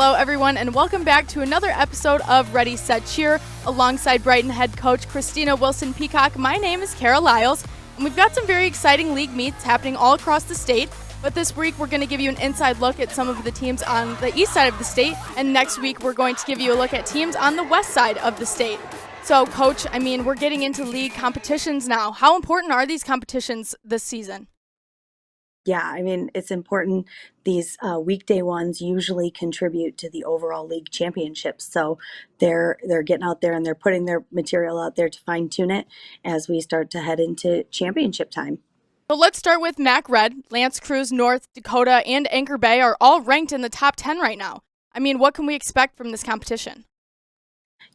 Hello, everyone, and welcome back to another episode of Ready, Set, Cheer. Alongside Brighton head coach Christina Wilson-Peacock, my name is Liles, and we've got some very exciting league meets happening all across the state. But this week, we're going to give you an inside look at some of the teams on the east side of the state, and next week, we're going to give you a look at teams on the west side of the state. So, Coach, we're getting into league competitions now. How important are these competitions this season? Yeah, it's important. These weekday ones usually contribute to the overall league championships. So they're getting out there and they're putting their material out there to fine tune it as we start to head into championship time. So let's start with MAC Red. L'Anse Creuse, North Dakota, and Anchor Bay are all ranked in the top 10 right now. What can we expect from this competition?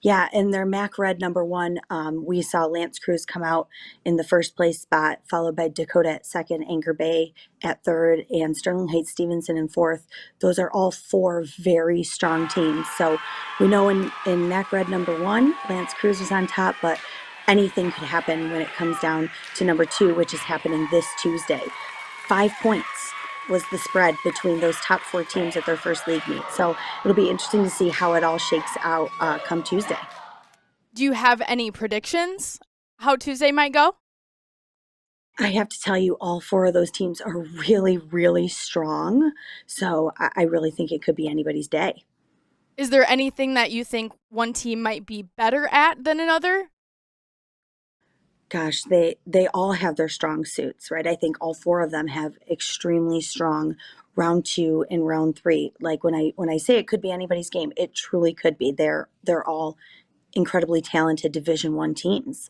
Yeah, and their MAC Red number one, we saw L'Anse Creuse come out in the first place spot, followed by Dakota at second, Anchor Bay at third, and Sterling Heights Stevenson in fourth. Those are all four very strong teams. So we know in MAC Red number one, L'Anse Creuse is on top, but anything could happen when it comes down to number two, which is happening this Tuesday. 5 points was the spread between those top four teams at their first league meet. So it'll be interesting to see how it all shakes out come Tuesday. Do you have any predictions how Tuesday might go? I have to tell you, all four of those teams are really, really strong. So I really think it could be anybody's day. Is there anything that you think one team might be better at than another? Gosh, they all have their strong suits, right? I think all four of them have extremely strong round two and round three. Like when I say it could be anybody's game, it truly could be. They're all incredibly talented Division I teams.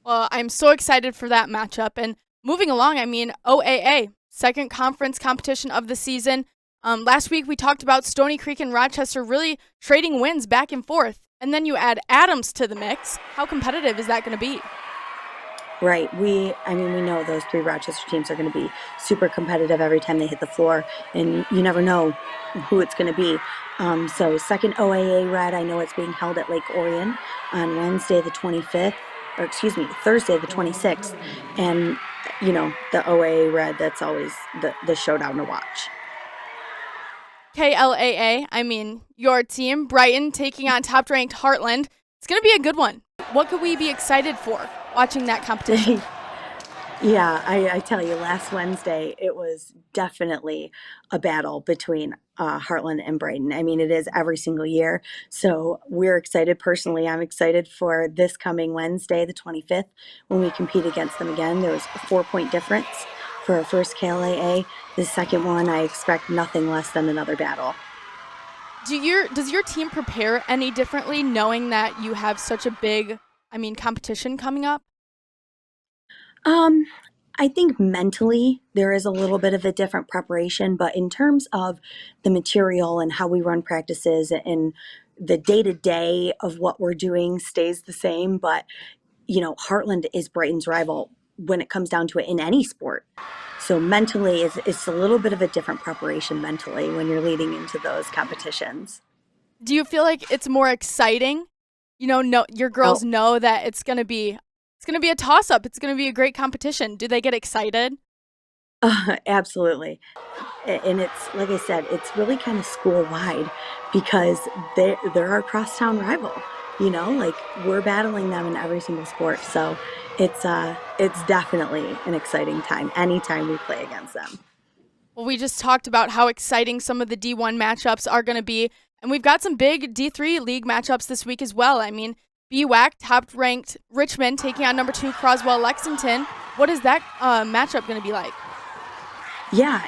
Well, I'm so excited for that matchup. And moving along, OAA, second conference competition of the season. Last week we talked about Stony Creek and Rochester really trading wins back and forth. And then you add Adams to the mix. How competitive is that going to be? Right. We know those three Rochester teams are going to be super competitive every time they hit the floor, and you never know who it's going to be. So second OAA Red, I know it's being held at Lake Orion on Thursday the 26th. And, the OAA Red, that's always the showdown to watch. KLAA, your team, Brighton, taking on top-ranked Heartland. It's going to be a good one. What could we be excited for watching that competition? Yeah, I tell you, last Wednesday, it was definitely a battle between Heartland and Brighton. It is every single year. So we're excited. Personally, I'm excited for this coming Wednesday, the 25th, when we compete against them again. There was a 4-point difference for our first KLAA. The second one, I expect nothing less than another battle. Does your team prepare any differently knowing that you have such a big, competition coming up? I think mentally there is a little bit of a different preparation, but in terms of the material and how we run practices and the day-to-day of what we're doing stays the same. But, Heartland is Brighton's rival when it comes down to it in any sport. So mentally, it's a little bit of a different preparation mentally when you're leading into those competitions. Do you feel like it's more exciting? Your girls know that it's going to be a toss-up. It's going to be a great competition. Do they get excited? Absolutely. And it's, like I said, it's really kind of school-wide because they're our crosstown rival. We're battling them in every single sport. So it's definitely an exciting time anytime we play against them. Well, we just talked about how exciting some of the D1 matchups are going to be. And we've got some big D3 league matchups this week as well. BWAC, top-ranked Richmond, taking on number 2 Croswell-Lexington. What is that matchup going to be like? Yeah,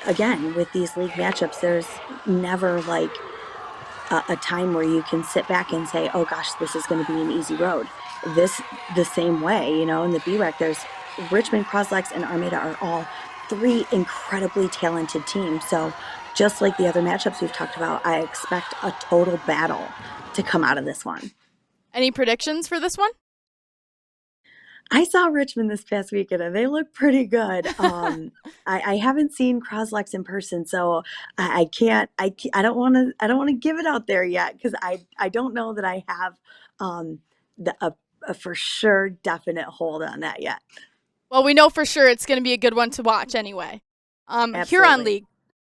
again, with these league matchups, there's never a time where you can sit back and say, oh gosh, this is going to be an easy road. The same way, in the BWAC, there's Richmond, Croslex, and Armada are all three incredibly talented teams. So just like the other matchups we've talked about, I expect a total battle to come out of this one. Any predictions for this one? I saw Richmond this past weekend and they look pretty good. I haven't seen Croslex in person, so I don't want to give it out there yet because I don't know that I have a for sure definite hold on that yet. Well, we know for sure it's going to be a good one to watch anyway. Huron League.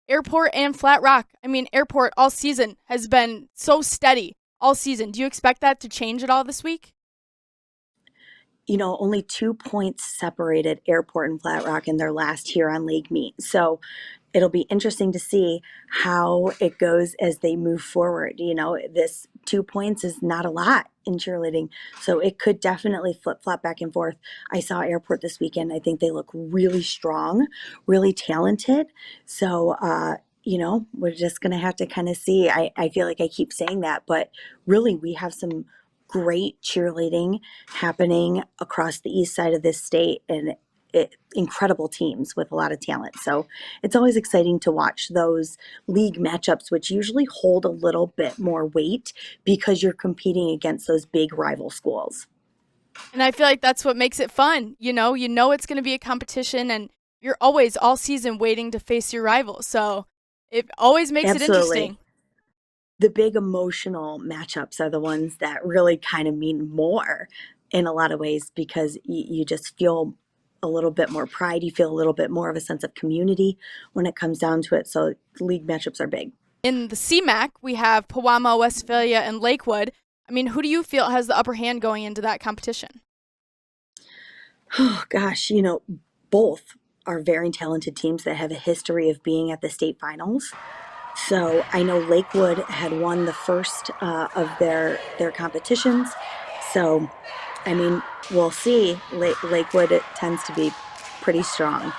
Airport and Flat Rock. I mean, Airport all season has been so steady all season. Do you expect that to change at all this week? Only 2 points separated Airport and Flat Rock in their last Huron League meet. So it'll be interesting to see how it goes as they move forward. This 2 points is not a lot in cheerleading, so it could definitely flip flop back and forth. I saw Airport this weekend. I think they look really strong, really talented. So, we're just going to have to kind of see. I feel like I keep saying that, but really, we have some great cheerleading happening across the east side of this state, and incredible teams with a lot of talent. So it's always exciting to watch those league matchups, which usually hold a little bit more weight because you're competing against those big rival schools. And I feel like that's what makes it fun. You know it's going to be a competition, and you're always all season waiting to face your rival. So it always makes it interesting. The big emotional matchups are the ones that really kind of mean more in a lot of ways, because you just feel a little bit more pride. You feel a little bit more of a sense of community when it comes down to it. So league matchups are big. In the CMAC, we have Pewamo, Westphalia, and Lakewood. I mean, who do you feel has the upper hand going into that competition? Oh, gosh, both are very talented teams that have a history of being at the state finals. So I know Lakewood had won the first of their competitions. So, I mean, we'll see. Lakewood, it tends to be pretty strong.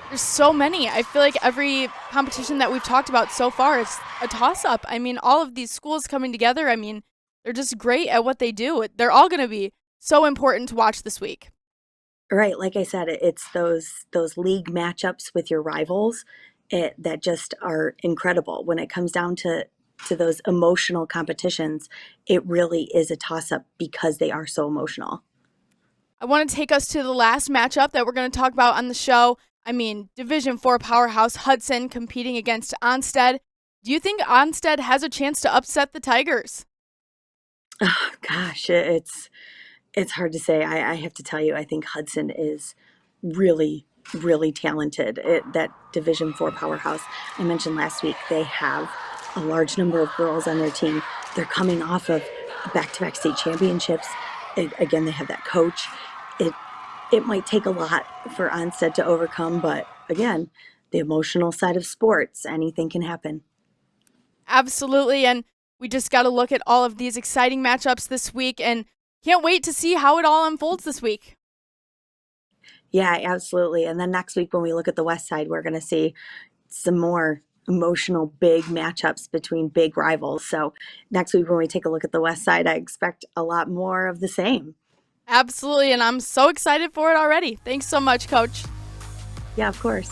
There's so many. I feel like every competition that we've talked about so far is a toss-up. I mean, all of these schools coming together, I mean, they're just great at what they do. They're all going to be so important to watch this week. Right, like I said, it's those league matchups with your rivals that just are incredible. When it comes down to those emotional competitions, it really is a toss-up because they are so emotional. I want to take us to the last matchup that we're going to talk about on the show. I mean, Division 4 powerhouse Hudson competing against Onsted. Do you think Onsted has a chance to upset the Tigers? Oh, gosh, it's hard to say. I have to tell you, I think Hudson is really, really talented. That Division 4 powerhouse I mentioned last week, they have a large number of girls on their team. They're coming off of back-to-back state championships. Again, they have that coach. It might take a lot for Onsted to overcome, but again, the emotional side of sports, anything can happen. Absolutely, and we just got to look at all of these exciting matchups this week, and can't wait to see how it all unfolds this week. Yeah, absolutely. And then next week when we look at the West Side, we're going to see some more emotional big matchups between big rivals. So next week when we take a look at the West Side, I expect a lot more of the same. Absolutely, and I'm so excited for it already. Thanks so much, Coach. Yeah, of course.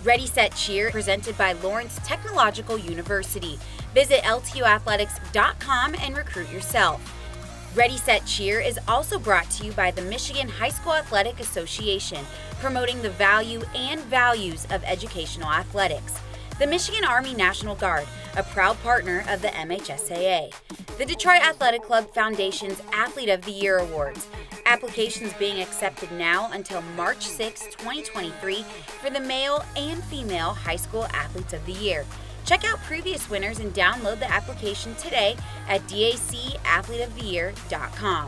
Ready, Set, Cheer, presented by Lawrence Technological University. Visit ltuathletics.com and recruit yourself. Ready, Set, Cheer is also brought to you by the Michigan High School Athletic Association, promoting the value and values of educational athletics. The Michigan Army National Guard, a proud partner of the MHSAA. The Detroit Athletic Club Foundation's Athlete of the Year Awards. Applications being accepted now until March 6, 2023 for the male and female high school athletes of the year. Check out previous winners and download the application today at dacathleteoftheyear.com.